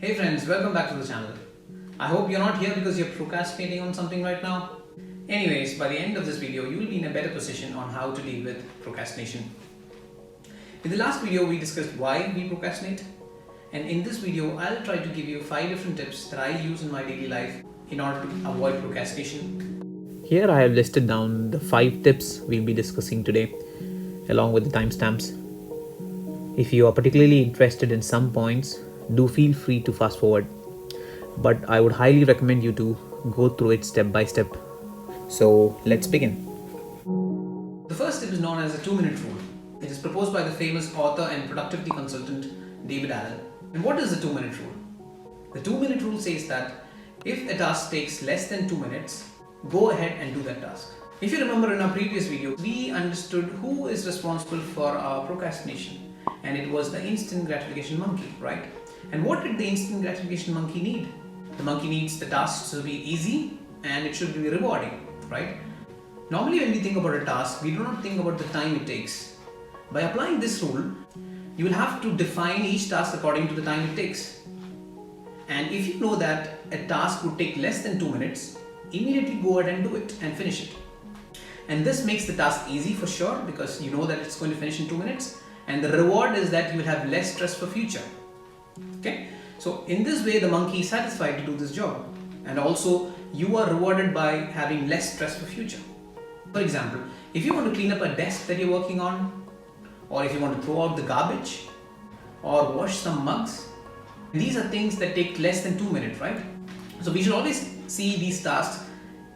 Hey friends, welcome back to the channel. I hope you're not here because you're procrastinating on something right now. Anyways, by the end of this video, you will be in a better position on how to deal with procrastination. In the last video, we discussed why we procrastinate. And in this video, I'll try to give you 5 different tips that I use in my daily life in order to avoid procrastination. Here I have listed down the 5 tips we'll be discussing today, along with the timestamps. If you are particularly interested in some points, do feel free to fast forward. But I would highly recommend you to go through it step by step. So let's begin. The first tip is known as the 2-minute rule. It is proposed by the famous author and productivity consultant David Allen. And what is the 2-minute rule? The 2-minute rule says that if a task takes less than 2 minutes, go ahead and do that task. If you remember in our previous video, we understood who is responsible for our procrastination, and it was the instant gratification monkey, right? And what did the instant gratification monkey need? The monkey needs the tasks to be easy and it should be rewarding, right? Normally when we think about a task, we do not think about the time it takes. By applying this rule, you will have to define each task according to the time it takes. And if you know that a task would take less than 2 minutes, immediately go ahead and do it and finish it. And this makes the task easy for sure because you know that it's going to finish in 2 minutes, and the reward is that you will have less stress for future. Okay, so in this way the monkey is satisfied to do this job, and also you are rewarded by having less stress for future. For example, if you want to clean up a desk that you're working on, or if you want to throw out the garbage or wash some mugs, these are things that take less than 2 minutes, right? So we should always see these tasks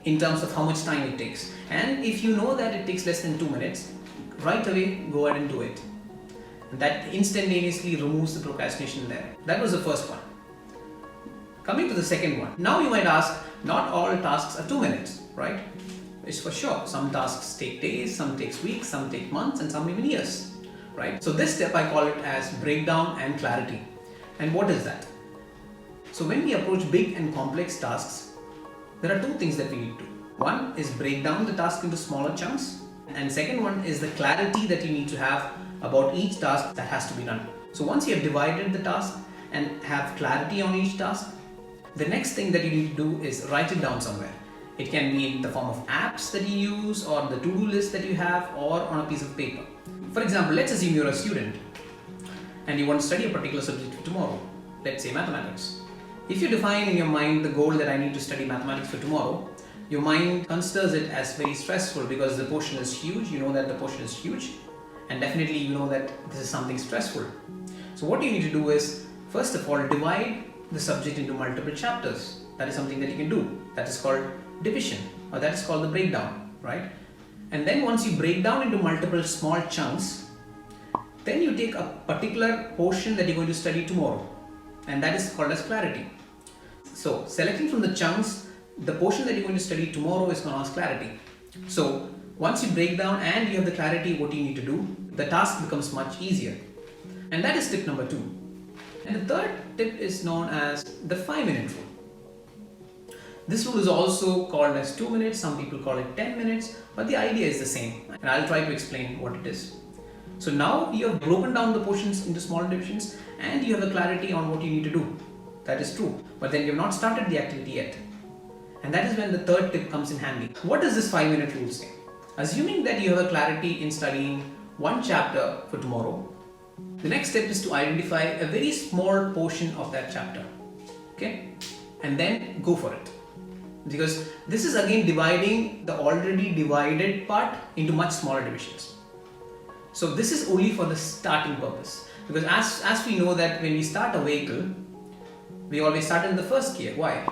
in terms of how much time it takes, and if you know that it takes less than 2 minutes, right away go ahead and do it. That instantaneously removes the procrastination there. That was the first one. Coming to the second one. Now you might ask, not all tasks are 2 minutes, right? It's for sure. Some tasks take days, some takes weeks, some take months, and some even years, right? So this step I call it as breakdown and clarity. And what is that? So when we approach big and complex tasks, there are 2 things that we need to do. One is break down the task into smaller chunks, and second one is the clarity that you need to have about each task that has to be done. So once you have divided the task and have clarity on each task, the next thing that you need to do is write it down somewhere. It can be in the form of apps that you use, or the to-do list that you have, or on a piece of paper. For example, let's assume you're a student and you want to study a particular subject for tomorrow, let's say mathematics. If you define in your mind the goal that I need to study mathematics for tomorrow, your mind considers it as very stressful because the portion is huge. You know that the portion is huge, and definitely you know that this is something stressful. So what you need to do is, first of all, divide the subject into multiple chapters. That is something that you can do. That is called division, or that is called the breakdown, right? And then once you break down into multiple small chunks, then you take a particular portion that you're going to study tomorrow, and that is called as clarity. So selecting from the chunks, the portion that you're going to study tomorrow is known as clarity. So once you break down and you have the clarity what you need to do, the task becomes much easier. And that is tip number 2. And the third tip is known as the 5-minute rule. This rule is also called as 2 minutes, some people call it 10 minutes, but the idea is the same. And I'll try to explain what it is. So now you have broken down the portions into smaller divisions and you have a clarity on what you need to do. That is true. But then you have not started the activity yet. And that is when the third tip comes in handy. What does this 5-minute rule say? Assuming that you have a clarity in studying one chapter for tomorrow, the next step is to identify a very small portion of that chapter, okay? And then go for it. Because this is again dividing the already divided part into much smaller divisions. So this is only for the starting purpose. Because as we know that when we start a vehicle, we always start in the first gear. Why?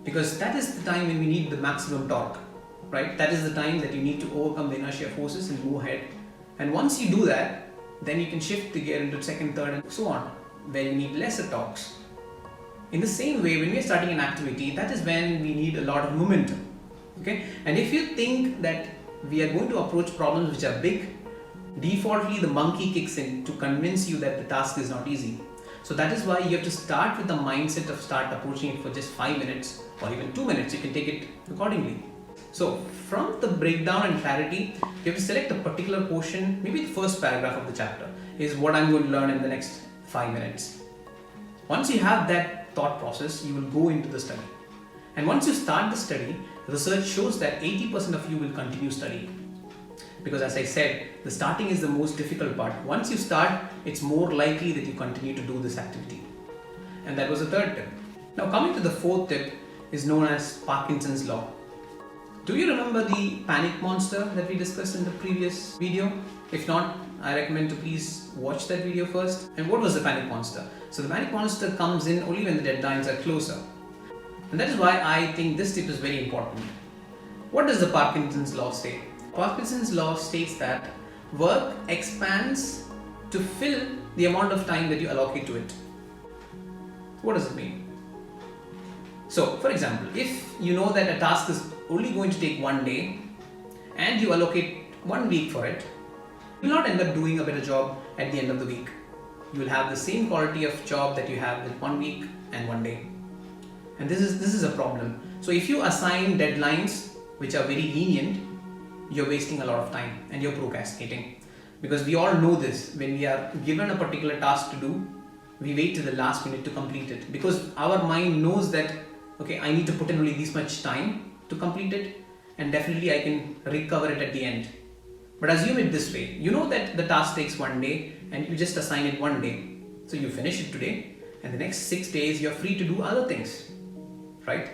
Because that is the time when we need the maximum torque. Right? That is the time that you need to overcome the inertia forces and move ahead. And once you do that, then you can shift the gear into second, third, and so on, where you need lesser torques. In the same way, when we are starting an activity, that is when we need a lot of momentum. Okay? And if you think that we are going to approach problems which are big, defaultly the monkey kicks in to convince you that the task is not easy. So that is why you have to start with the mindset of start approaching it for just 5 minutes or even 2 minutes. You can take it accordingly. So from the breakdown and clarity, you have to select a particular portion, maybe the first paragraph of the chapter is what I'm going to learn in the next 5 minutes. Once you have that thought process, you will go into the study. And once you start the study, research shows that 80% of you will continue studying. Because as I said, the starting is the most difficult part. Once you start, it's more likely that you continue to do this activity. And that was the third tip. Now coming to the fourth tip is known as Parkinson's Law. Do you remember the panic monster that we discussed in the previous video? If not, I recommend to please watch that video first. And what was the panic monster? So the panic monster comes in only when the deadlines are closer. And that is why I think this tip is very important. What does the Parkinson's Law say? Parkinson's Law states that work expands to fill the amount of time that you allocate to it. What does it mean? So, for example, if you know that a task is only going to take 1 day and you allocate 1 week for it, you will not end up doing a better job at the end of the week. You will have the same quality of job that you have with 1 week and 1 day. And this is a problem. So if you assign deadlines which are very lenient, you're wasting a lot of time and you're procrastinating. Because we all know this, when we are given a particular task to do, we wait till the last minute to complete it. Because our mind knows that, okay, I need to put in only this much time to complete it, and definitely I can recover it at the end. But assume it this way, you know that the task takes 1 day and you just assign it 1 day. So you finish it today and the next 6 days you're free to do other things, right?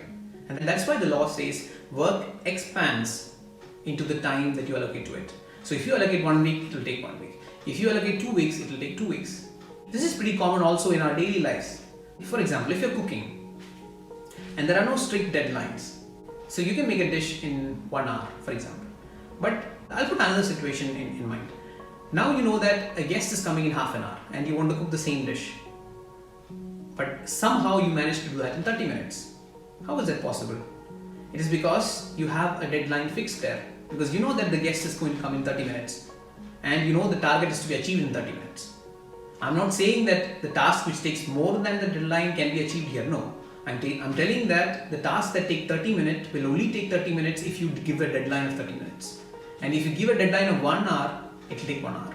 And that's why the law says work expands into the time that you allocate to it. So if you allocate 1 week, it will take 1 week. If you allocate 2 weeks, it will take 2 weeks. This is pretty common also in our daily lives. For example, if you're cooking and there are no strict deadlines, so you can make a dish in 1 hour, for example. But I'll put another situation in mind. Now you know that a guest is coming in half an hour and you want to cook the same dish. But somehow you manage to do that in 30 minutes. How is that possible? It is because you have a deadline fixed there. Because you know that the guest is going to come in 30 minutes. And you know the target is to be achieved in 30 minutes. I'm not saying that the task which takes more than the deadline can be achieved here. No. I'm telling that the tasks that take 30 minutes will only take 30 minutes if you give a deadline of 30 minutes. And if you give a deadline of 1 hour, it will take 1 hour.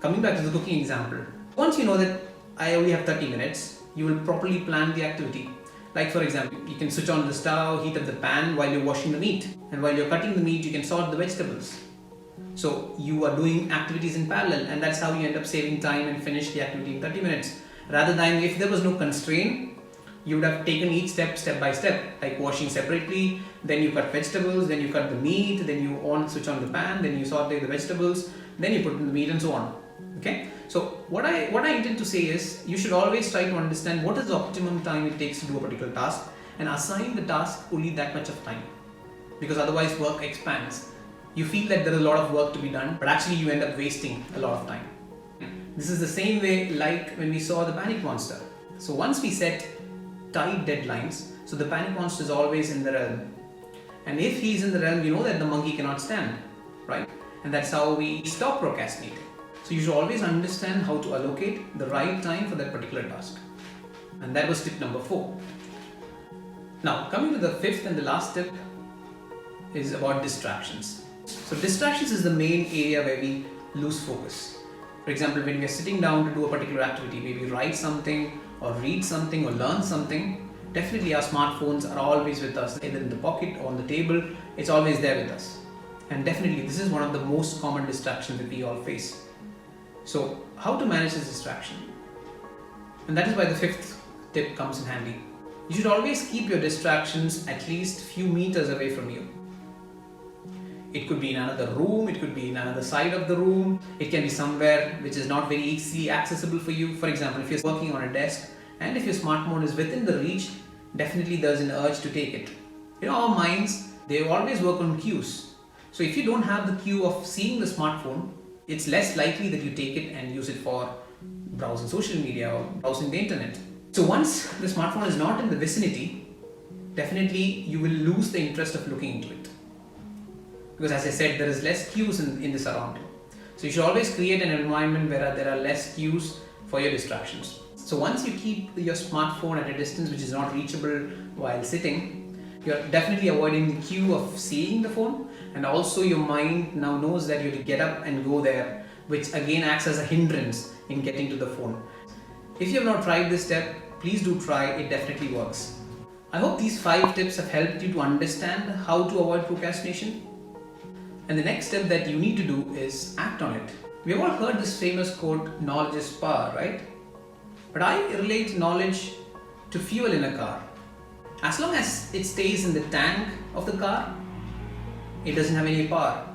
Coming back to the cooking example, once you know that I only have 30 minutes, you will properly plan the activity. Like for example, you can switch on the stove, heat up the pan while you're washing the meat. And while you're cutting the meat, you can sort the vegetables. So you are doing activities in parallel, and that's how you end up saving time and finish the activity in 30 minutes. Rather than if there was no constraint, you would have taken each step by step, like washing separately, then you cut vegetables, then you cut the meat, then you switch on the pan, then you saute the vegetables, then you put in the meat and so on. Okay? So what I intend to say is, you should always try to understand what is the optimum time it takes to do a particular task and assign the task only that much of time. Because otherwise work expands. You feel that there is a lot of work to be done, but actually you end up wasting a lot of time. This is the same way like when we saw the panic monster. So once we set tight deadlines, so the panic monster is always in the realm. And if he's in the realm, you know that the monkey cannot stand, right? And that's how we stop procrastinating. So you should always understand how to allocate the right time for that particular task. And that was tip number 4. Now, coming to the fifth and the last tip is about distractions. So distractions is the main area where we lose focus. For example, when we are sitting down to do a particular activity, maybe write something or read something or learn something, definitely our smartphones are always with us, either in the pocket or on the table. It's always there with us. And definitely this is one of the most common distractions that we all face. So how to manage this distraction? And that is why the fifth tip comes in handy. You should always keep your distractions at least few meters away from you. It could be in another room, it could be in another side of the room, it can be somewhere which is not very easily accessible for you. For example, if you're working on a desk and if your smartphone is within the reach, definitely there's an urge to take it. You know, our minds, they always work on cues. So if you don't have the cue of seeing the smartphone, it's less likely that you take it and use it for browsing social media or browsing the internet. So once the smartphone is not in the vicinity, definitely you will lose the interest of looking into it. Because as I said, there is less cues in the surrounding. So you should always create an environment where there are less cues for your distractions. So once you keep your smartphone at a distance which is not reachable while sitting, you're definitely avoiding the cue of seeing the phone, and also your mind now knows that you have to get up and go there, which again acts as a hindrance in getting to the phone. If you have not tried this step, please do try, it definitely works. I hope these 5 tips have helped you to understand how to avoid procrastination. And the next step that you need to do is act on it. We have all heard this famous quote, knowledge is power, right? But I relate knowledge to fuel in a car. As long as it stays in the tank of the car, it doesn't have any power.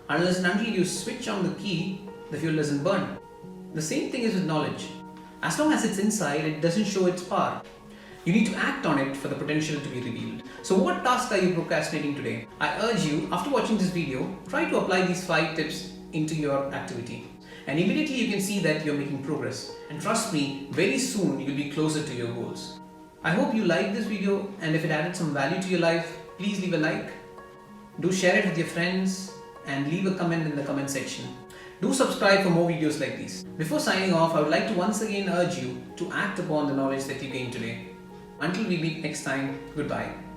Unless and until you switch on the key, the fuel doesn't burn. The same thing is with knowledge. As long as it's inside, it doesn't show its power. You need to act on it for the potential to be revealed. So what task are you procrastinating today? I urge you, after watching this video, try to apply these 5 tips into your activity. And immediately you can see that you're making progress. And trust me, very soon you'll be closer to your goals. I hope you liked this video, and if it added some value to your life, please leave a like. Do share it with your friends and leave a comment in the comment section. Do subscribe for more videos like these. Before signing off, I would like to once again urge you to act upon the knowledge that you gained today. Until we meet next time, goodbye.